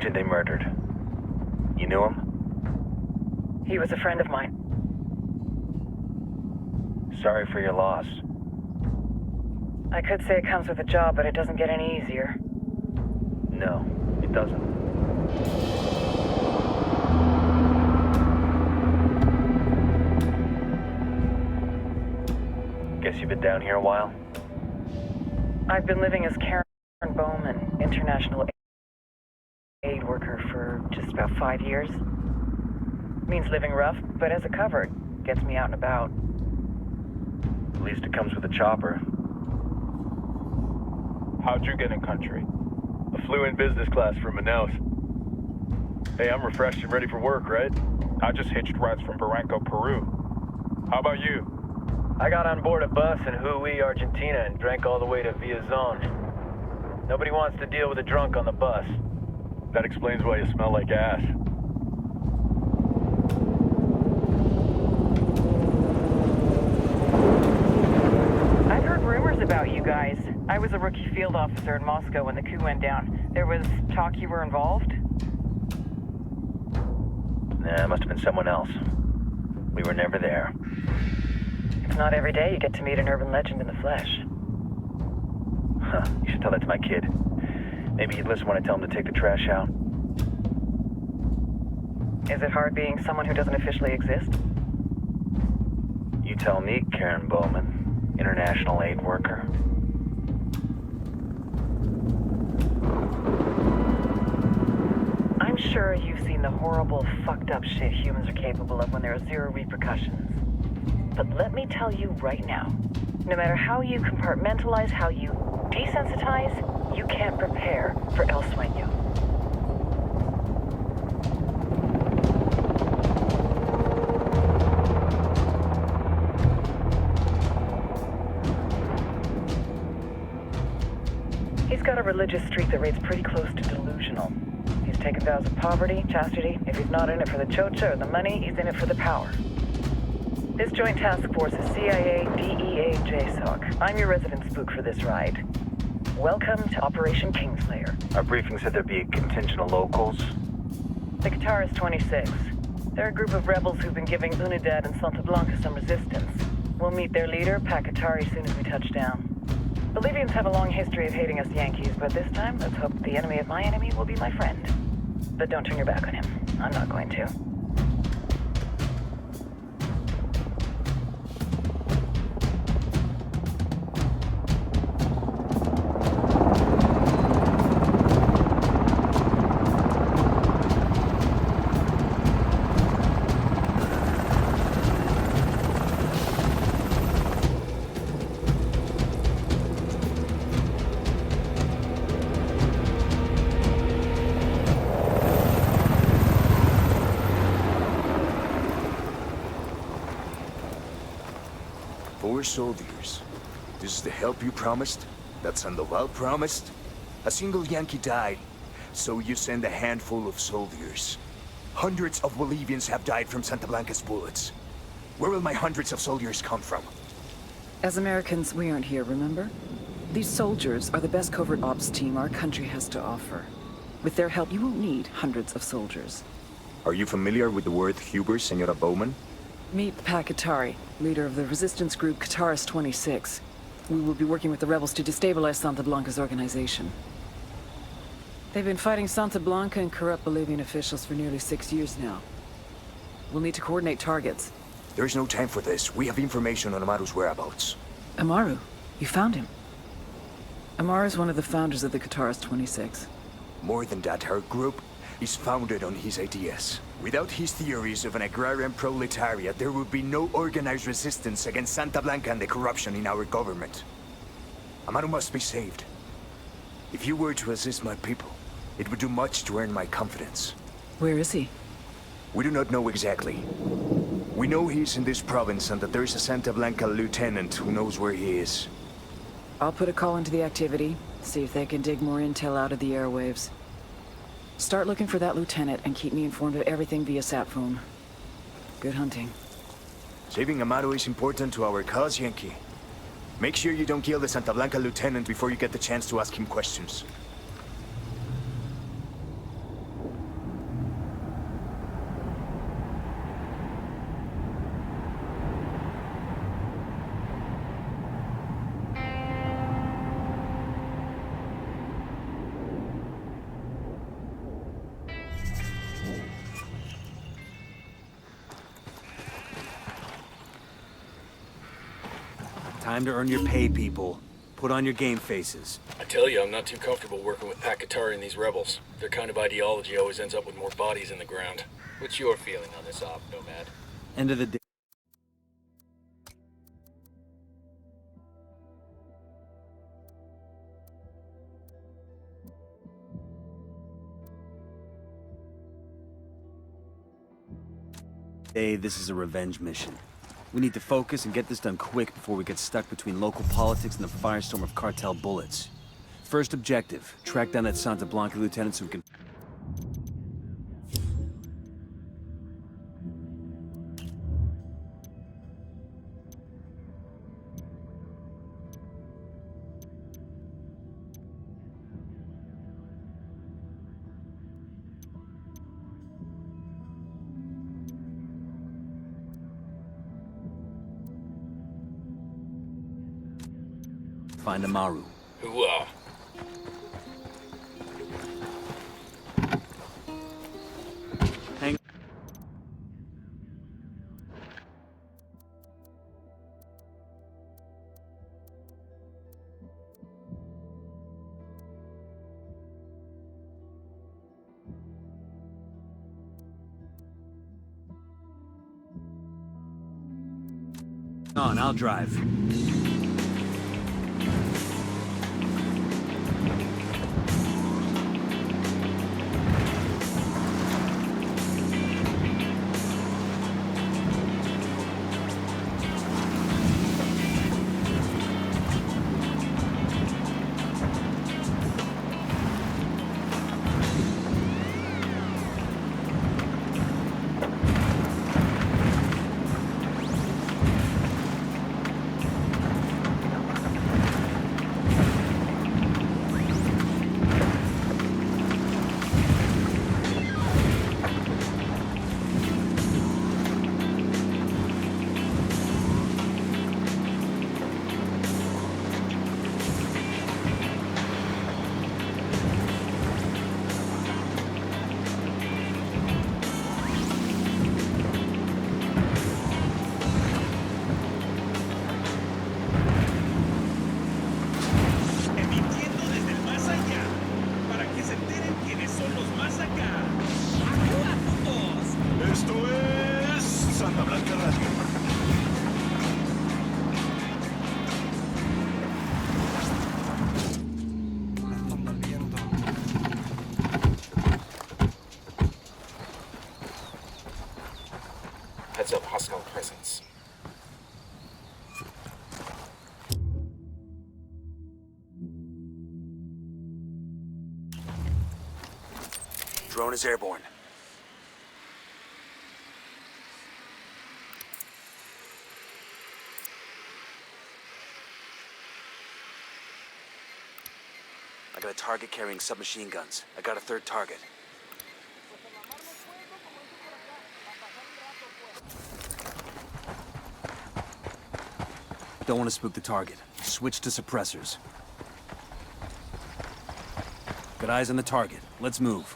agent they murdered. You knew him? He was a friend of mine. Sorry for your loss. I could say it comes with a job, but it doesn't get any easier. No, it doesn't. Guess you've been down here a while? I've been living as Karen Bowman, international aid worker for just about 5 years. Means living rough, but as a cover, it gets me out and about. At least it comes with a chopper. How'd you get in country? I flew in business class from Manaus. Hey, I'm refreshed and ready for work, right? I just hitched rides from Barranco, Peru. How about you? I got on board a bus in Hui, Argentina, and drank all the way to Villazon. Nobody wants to deal with a drunk on the bus. That explains why you smell like ass. I've heard rumors about you guys. I was a rookie field officer in Moscow when the coup went down. There was talk you were involved? Nah, it must have been someone else. We were never there. It's not every day you get to meet an urban legend in the flesh. Huh, you should tell that to my kid. Maybe he'd listen when I tell him to take the trash out. Is it hard being someone who doesn't officially exist? You tell me, Karen Bowman, international aid worker. I'm sure you've seen the horrible, fucked up shit humans are capable of when there are zero repercussions. But let me tell you right now, no matter how you compartmentalize, how you desensitize, you can't prepare for El Sueño. He's got a religious streak that rates pretty close to delusional. He's taken vows of poverty, chastity. If he's not in it for the chocha or the money, he's in it for the power. This joint task force is CIA, DEA, JSOC. I'm your resident spook for this ride. Welcome to Operation Kingslayer. Our briefing said there'd be a contingent of locals. The Guitarist 26. They're a group of rebels who've been giving Unidad and Santa Blanca some resistance. We'll meet their leader, Pacatari, soon as we touch down. Bolivians have a long history of hating us Yankees, but this time, let's hope the enemy of my enemy will be my friend. But don't turn your back on him. I'm not going to. Soldiers. This is the help you promised? That Sandoval promised? A single Yankee died, so you send a handful of soldiers. Hundreds of Bolivians have died from Santa Blanca's bullets. Where will my hundreds of soldiers come from? As Americans, we aren't here, remember? These soldiers are the best covert ops team our country has to offer. With their help, you won't need hundreds of soldiers. Are you familiar with the word Huber, Senora Bowman? Meet Pacatari, leader of the resistance group Guitarist 26. We will be working with the rebels to destabilize Santa Blanca's organization. They've been fighting Santa Blanca and corrupt Bolivian officials for nearly 6 years now. We'll need to coordinate targets. There's no time for this. We have information on Amaru's whereabouts. Amaru? You found him? Amaru is one of the founders of the Guitarist 26. More than that, her group is founded on his ideas. Without his theories of an agrarian proletariat, there would be no organized resistance against Santa Blanca and the corruption in our government. Amaru must be saved. If you were to assist my people, it would do much to earn my confidence. Where is he? We do not know exactly. We know he's in this province and that there is a Santa Blanca lieutenant who knows where he is. I'll put a call into the activity, see if they can dig more intel out of the airwaves. Start looking for that lieutenant and keep me informed of everything via sat phone. Good hunting. Saving Amaru is important to our cause, Yankee. Make sure you don't kill the Santa Blanca lieutenant before you get the chance to ask him questions. Time to earn your pay, people. Put on your game faces. I tell you, I'm not too comfortable working with Pakatari and these rebels. Their kind of ideology always ends up with more bodies in the ground. What's your feeling on this op, Nomad? End of the day. Hey, this is a revenge mission. We need to focus and get this done quick before we get stuck between local politics and the firestorm of cartel bullets. First objective, track down that Santa Blanca lieutenant so we can... Find Amaru. Hooah. Hang... on, I'll drive. Santa Blanca Radio. Heads up, hostile presence. Drone is airborne. I got a target carrying submachine guns. I got a third target. Don't want to spook the target. Switch to suppressors. Got eyes on the target. Let's move.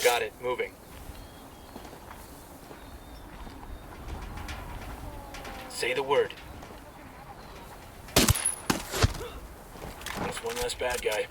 Got it, moving. Say the word. That's one less bad guy.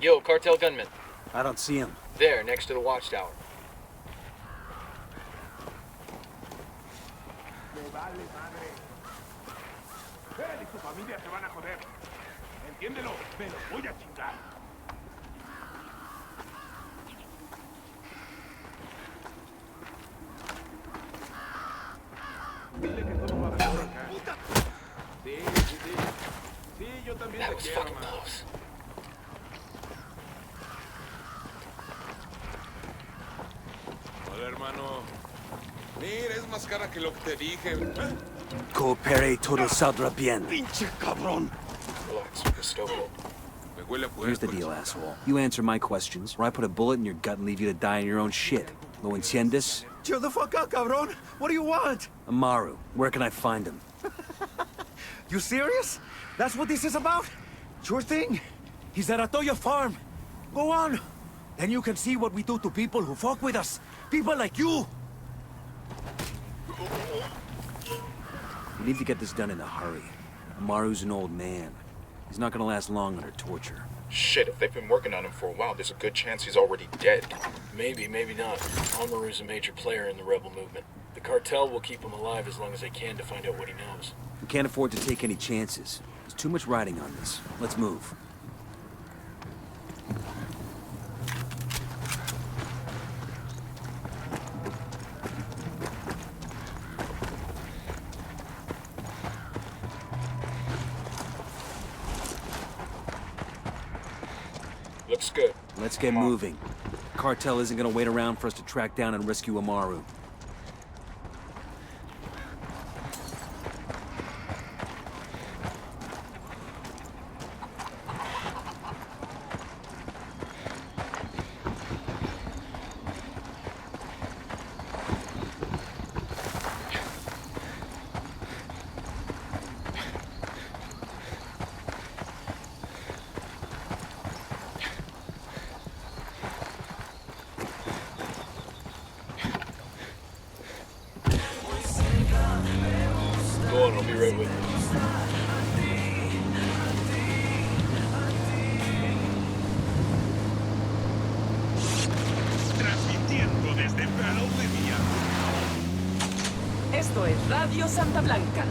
Yo, cartel gunman. I don't see him. There, next to the watchtower. vale madre. Él y su familia se van a joder. Entiéndelo, me lo voy a chingar. Dile que todo va mejor acá. Sí. Sí, yo también That te was quiero, fucking man. close. Hola, hermano. Mira, es más cara que lo que te dije. Coopere todo saldrá bien. ¡Pinche cabrón! Relax, Cristóbal. Me huele a Here's the puerco. deal, asshole. You answer my questions, or I put a bullet in your gut and leave you to die in your own shit. ¿Lo entiendes? Chill the fuck out, cabrón. What do you want? Amaru, where can I find him? You serious? That's what this is about? Sure thing. He's at Atoya Farm. Go on. Then you can see what we do to people who fuck with us. People like you. We need to get this done in a hurry. Amaru's an old man. He's not gonna last long under torture. Shit, if they've been working on him for a while, there's a good chance he's already dead. Maybe, maybe not. Amaru's a major player in the rebel movement. The cartel will keep him alive as long as they can to find out what he knows. We can't afford to take any chances. There's too much riding on this. Let's move. Looks good. Let's get moving. Cartel isn't gonna wait around for us to track down and rescue Amaru. Go on, I'll be right with you. Transmitiendo desde Bolivia. Esto es Radio Santa Blanca.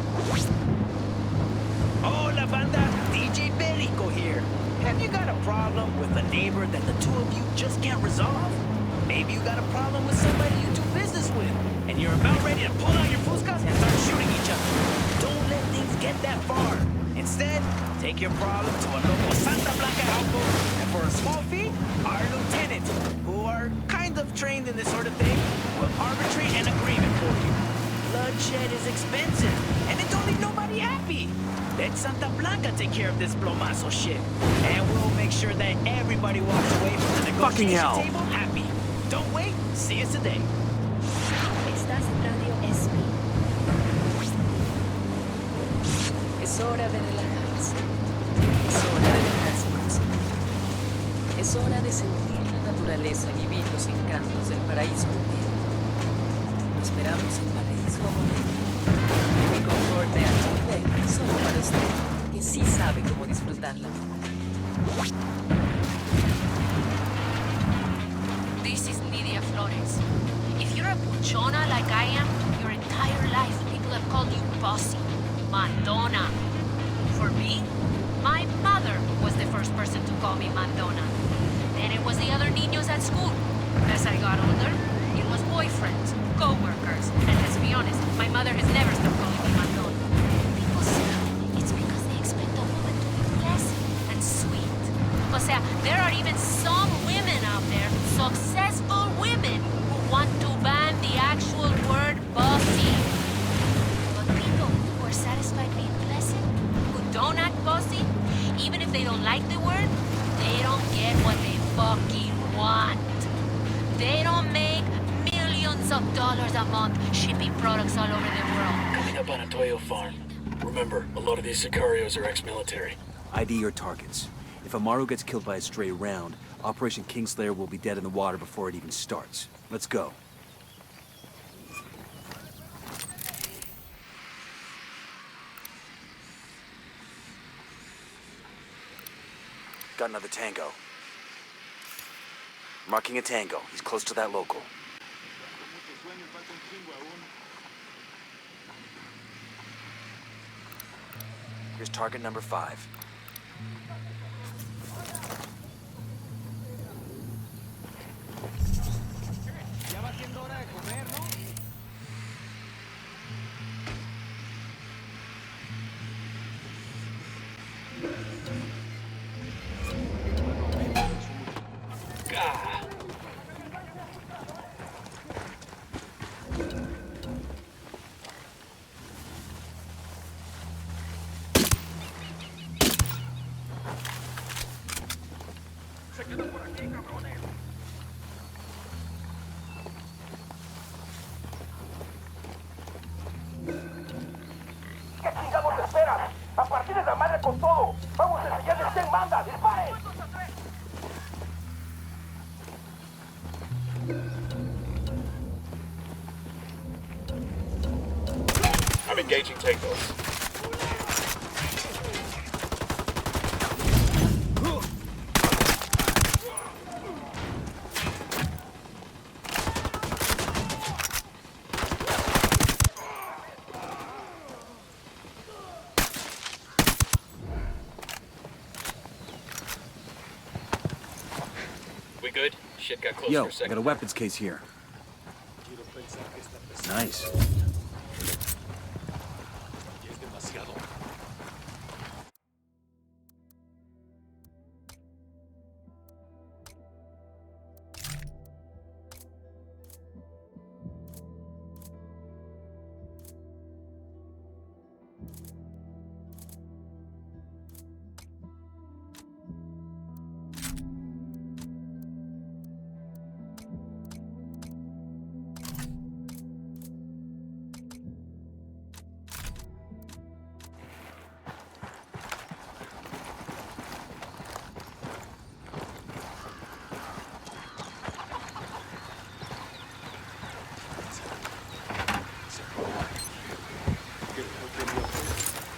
Hola, banda. DJ Berico here. Have you got a problem with a neighbor that the two of you just can't resolve? Maybe you got a problem with somebody you do business with, and you're about ready to pull out your fuscas and start shooting each other. Don't let things get that far. Instead, take your problem to a local Santa Blanca outpost, and for a small fee, our lieutenants, who are kind of trained in this sort of thing, will arbitrate an agreement for you. Bloodshed is expensive, and it don't leave nobody happy. Let Santa Blanca take care of this plomazo shit, and we'll make sure that everybody walks away from the Fucking negotiation hell. table happy. Don't wait. See us today. Estás en Radio SP. Es hora de relajarse. Es hora de dejarse más. Es hora de sentir la naturaleza y vivir los encantos del paraíso mundial. Lo esperamos en Paraíso Mundial. Mi confort de HP solo para usted, que sí sabe cómo disfrutarla. This is Lidia Flores. If you're a buchona like I am, your entire life people have called you bossy, Madonna. For me, my mother was the first person to call me Madonna. Then it was the other niños at school. As I got older, it was boyfriends, co-workers, and let's be honest, my mother has never stopped calling me Madonna. People say it's because they expect a woman to be classy and sweet. O sea, there are even some women out there, successful women, who want to ban the actual word bossy. But people who are satisfied being pleasant, who don't act bossy, even if they don't like the word, they don't get what they fucking want. They don't make millions of dollars a month shipping products all over the world. Coming up on Atoyo Farm. Remember, a lot of these sicarios are ex-military. ID your targets. If Amaru gets killed by a stray round, Operation Kingslayer will be dead in the water before it even starts. Let's go. Got another tango. Marking a tango. He's close to that local. Here's target number 5. ¿Qué chingados esperas? ¡A partir de la madre con todo! ¡Vamos a enseñarles quién manda! ¡Disparen! I'm engaging takeoffs. We good? Shit got close Yo, for a I second. got a weapons case here. Nice.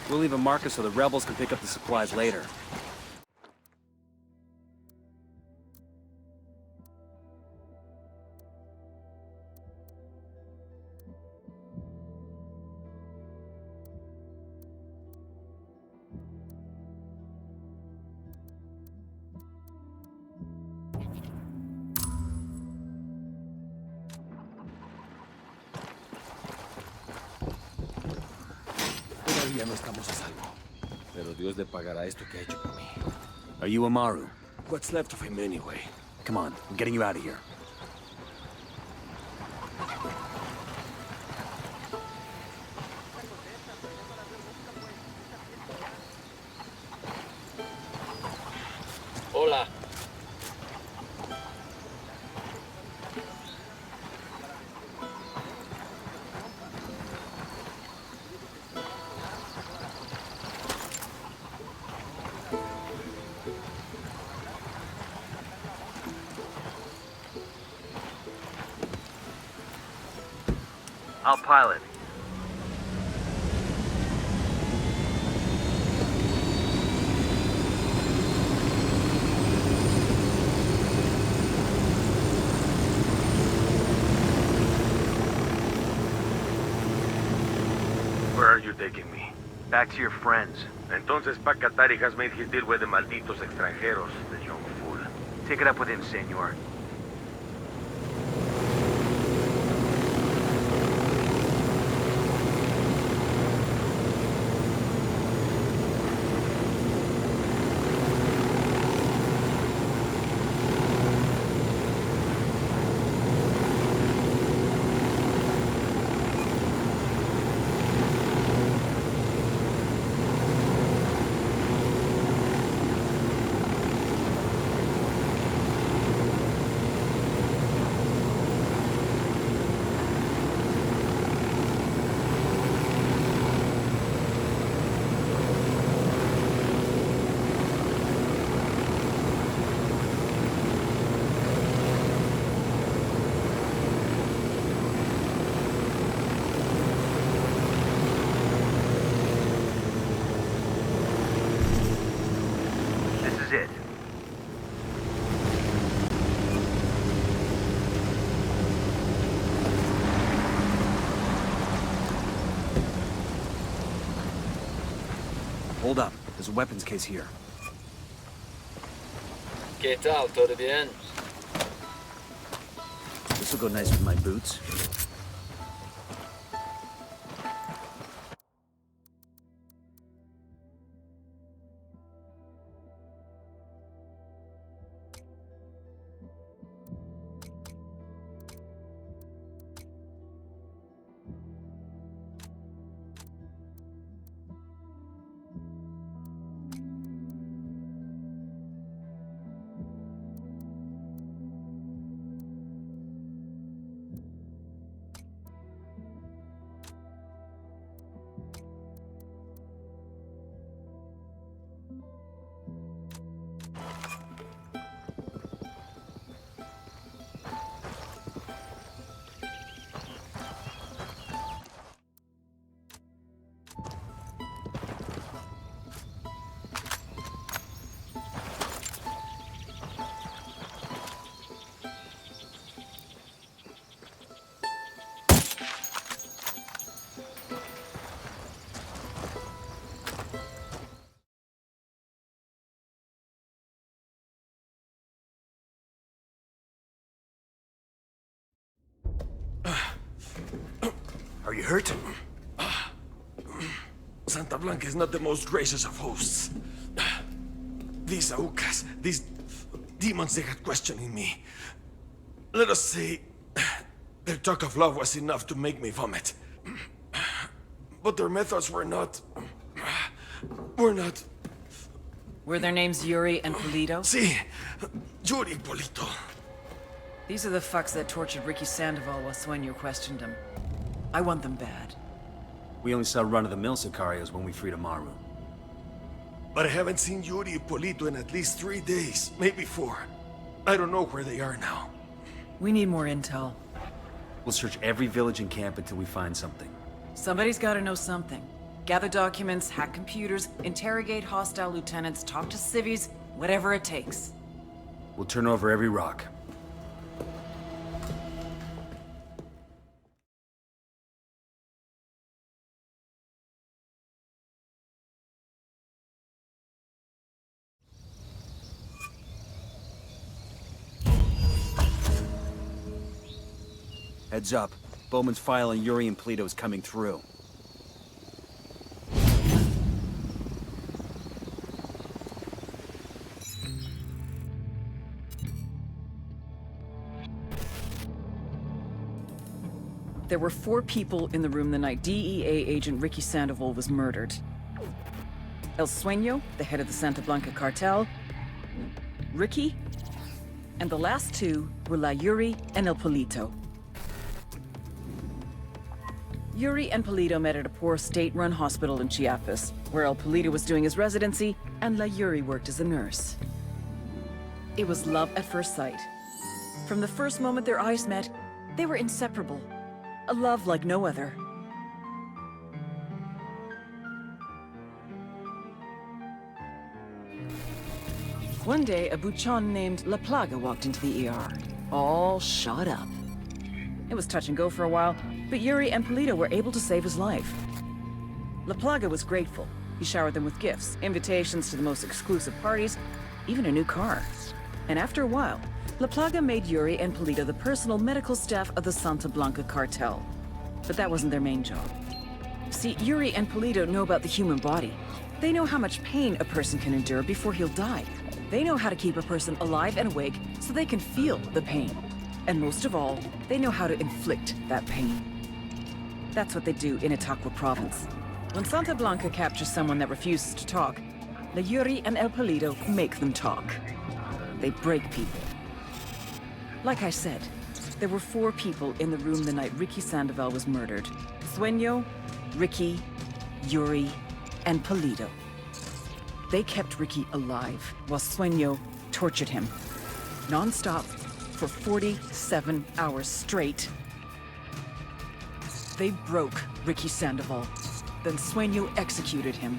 We'll leave a marker so the rebels can pick up the supplies later. Todavía no estamos a salvo. Pero Dios le pagará esto que ha hecho por mí. Are you Amaru? What's left of him anyway? Come on, I'm getting you out of here. Hola. I'll pilot. Where are you taking me? Back to your friends. Entonces Pacatari has made his deal with the malditos extranjeros, the young fool. Take it up with him, senor. Hold up. There's a weapons case here. ¿Qué tal? ¿Todo bien? This'll go nice with my boots. Are you hurt? Santa Blanca is not the most gracious of hosts. These Aucas, these demons they had questioning me. Let us say, their talk of love was enough to make me vomit. But their methods were not... Were their names Yuri and Polito? Si, Yuri Polito. These are the fucks that tortured Ricky Sandoval while Sueño questioned him. I want them bad. We only saw run-of-the-mill Sicarios when we freed Amaru. But I haven't seen Yuri and Polito in at least 3 days, maybe 4. I don't know where they are now. We need more intel. We'll search every village and camp until we find something. Somebody's gotta know something. Gather documents, hack computers, interrogate hostile lieutenants, talk to civvies, whatever it takes. We'll turn over every rock. Heads up. Bowman's file on Yuri and Polito is coming through. There were 4 people in the room the night DEA agent Ricky Sandoval was murdered. El Sueño, the head of the Santa Blanca cartel, Ricky, and the last 2 were La Yuri and El Polito. Yuri and Polito met at a poor state-run hospital in Chiapas, where El Polito was doing his residency and La Yuri worked as a nurse. It was love at first sight. From the first moment their eyes met, they were inseparable. A love like no other. One day, a buchon named La Plaga walked into the ER, all shot up. It was touch and go for a while, but Yuri and Polito were able to save his life. La Plaga was grateful. He showered them with gifts, invitations to the most exclusive parties, even a new car. And after a while, La Plaga made Yuri and Polito the personal medical staff of the Santa Blanca cartel. But that wasn't their main job. See, Yuri and Polito know about the human body. They know how much pain a person can endure before he'll die. They know how to keep a person alive and awake so they can feel the pain. And most of all, they know how to inflict that pain. That's what they do in Itaqua province. When Santa Blanca captures someone that refuses to talk, La Yuri and El Polito make them talk. They break people. Like I said, there were 4 people in the room the night Ricky Sandoval was murdered. Sueño, Ricky, Yuri, and Polito. They kept Ricky alive while Sueño tortured him. Non-stop for 47 hours straight. They broke Ricky Sandoval. Then Sueño executed him.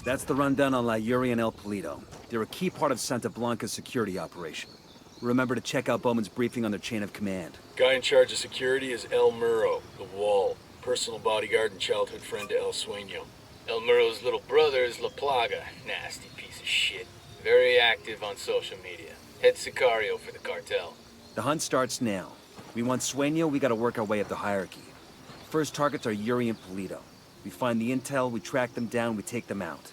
That's the rundown on La Yuri and El Polito. They're a key part of Santa Blanca's security operation. Remember to check out Bowman's briefing on their chain of command. Guy in charge of security is El Muro, the Wall. Personal bodyguard and childhood friend to El Sueño. El Muro's little brother is La Plaga. Nasty piece of shit. Very active on social media. Head Sicario for the cartel. The hunt starts now. We want Sueño, we gotta work our way up the hierarchy. First targets are Yuri and Polito. We find the intel, we track them down, we take them out.